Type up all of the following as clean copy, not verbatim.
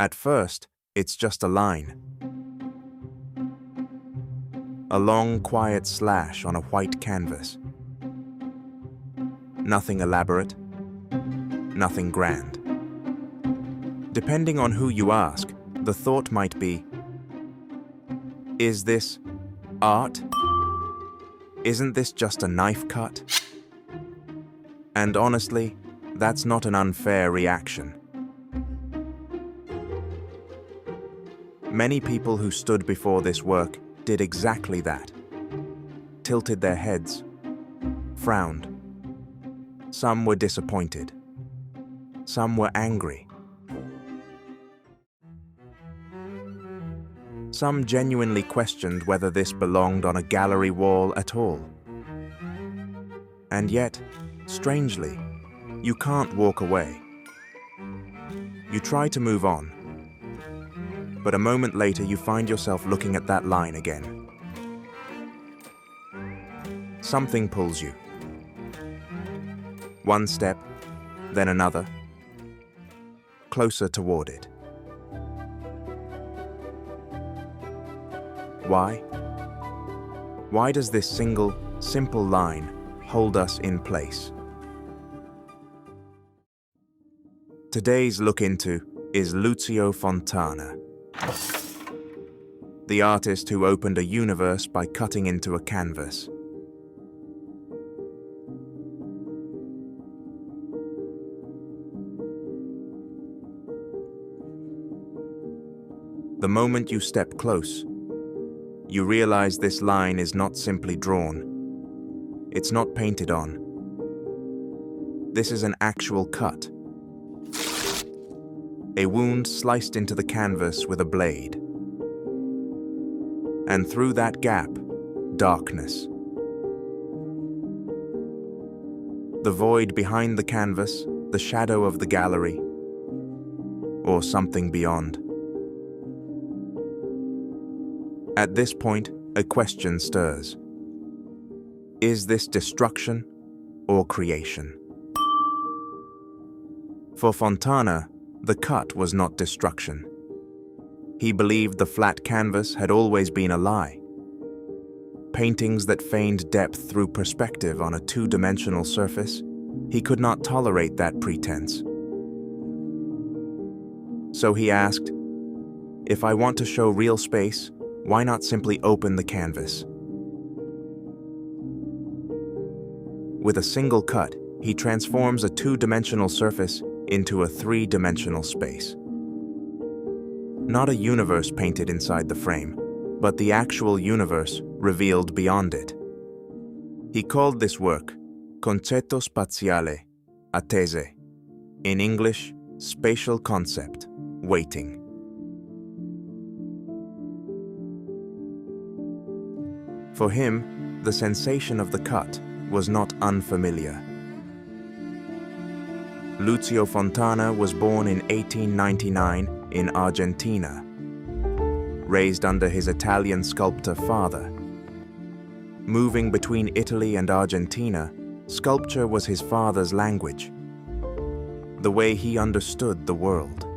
At first, it's just a line. A long, quiet slash on a white canvas. Nothing elaborate, nothing grand. Depending on who you ask, the thought might be, is this art? Isn't this just a knife cut? And honestly, that's not an unfair reaction. Many people who stood before this work did exactly that. Tilted their heads, frowned. Some were disappointed. Some were angry. Some genuinely questioned whether this belonged on a gallery wall at all. And yet, strangely, you can't walk away. You try to move on, but a moment later you find yourself looking at that line again. Something pulls you. One step, then another, closer toward it. Why? Why does this single, simple line hold us in place? Today's look into is Lucio Fontana, the artist who opened a universe by cutting into a canvas. The moment you step close, you realize this line is not simply drawn. It's not painted on. This is an actual cut. A wound sliced into the canvas with a blade. And through that gap, darkness. The void behind the canvas, the shadow of the gallery, or something beyond. At this point, a question stirs. Is this destruction or creation? For Fontana, the cut was not destruction. He believed the flat canvas had always been a lie. Paintings that feigned depth through perspective on a two-dimensional surface, he could not tolerate that pretense. So he asked, if I want to show real space, why not simply open the canvas? With a single cut, he transforms a two-dimensional surface into a three-dimensional space. Not a universe painted inside the frame, but the actual universe revealed beyond it. He called this work Concetto Spaziale, Attese, in English, spatial concept, waiting. For him, the sensation of the cut was not unfamiliar. Lucio Fontana was born in 1899 in Argentina, raised under his Italian sculptor father. Moving between Italy and Argentina, sculpture was his father's language, the way he understood the world.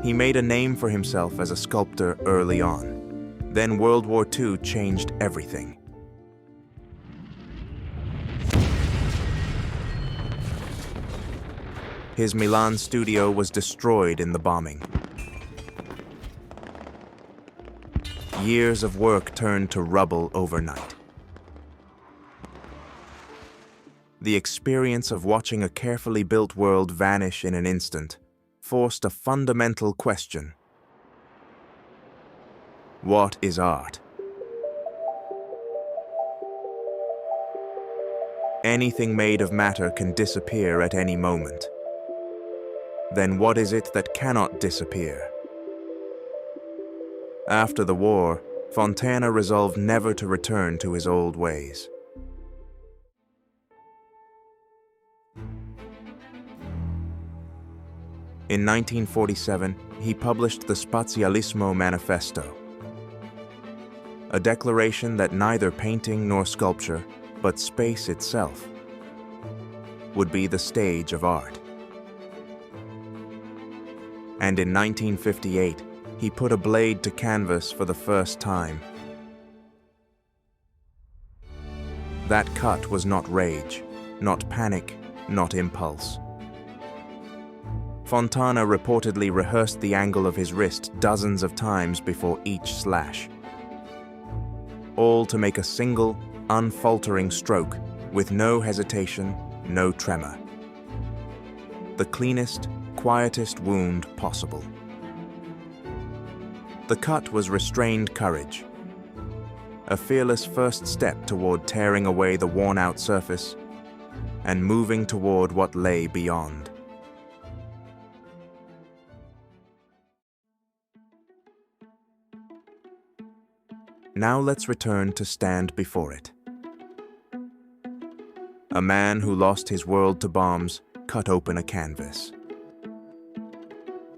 He made a name for himself as a sculptor early on. Then World War II changed everything. His Milan studio was destroyed in the bombing. Years of work turned to rubble overnight. The experience of watching a carefully built world vanish in an instant forced a fundamental question. What is art? Anything made of matter can disappear at any moment. Then what is it that cannot disappear? After the war, Fontana resolved never to return to his old ways. In 1947, he published the Spatialismo Manifesto, a declaration that neither painting nor sculpture, but space itself, would be the stage of art. And in 1958, he put a blade to canvas for the first time. That cut was not rage, not panic, not impulse. Fontana reportedly rehearsed the angle of his wrist dozens of times before each slash, all to make a single, unfaltering stroke with no hesitation, no tremor. The cleanest, quietest wound possible. The cut was restrained courage, a fearless first step toward tearing away the worn-out surface and moving toward what lay beyond. Now let's return to stand before it. A man who lost his world to bombs cut open a canvas.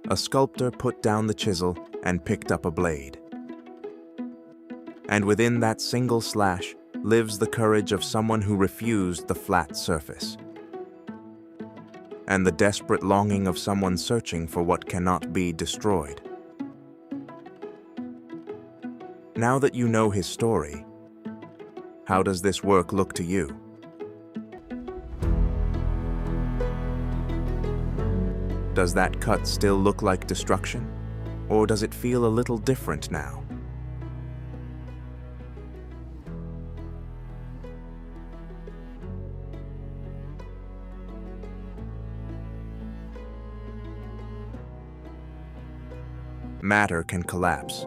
A sculptor put down the chisel and picked up a blade. And within that single slash lives the courage of someone who refused the flat surface, and the desperate longing of someone searching for what cannot be destroyed. Now that you know his story, how does this work look to you? Does that cut still look like destruction, or does it feel a little different now? Matter can collapse.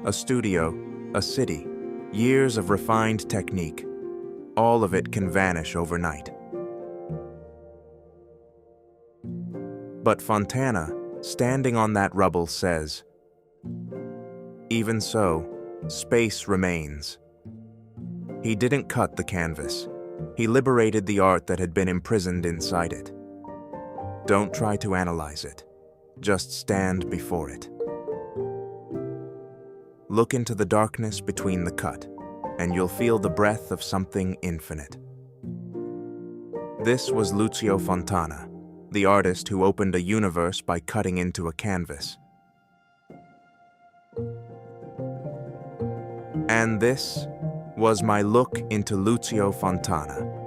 A studio, a city, years of refined technique, all of it can vanish overnight. But Fontana, standing on that rubble, says, "Even so, space remains." He didn't cut the canvas. He liberated the art that had been imprisoned inside it. Don't try to analyze it. Just stand before it. Look into the darkness between the cut, and you'll feel the breath of something infinite. This was Lucio Fontana, the artist who opened a universe by cutting into a canvas. And this was my look into Lucio Fontana.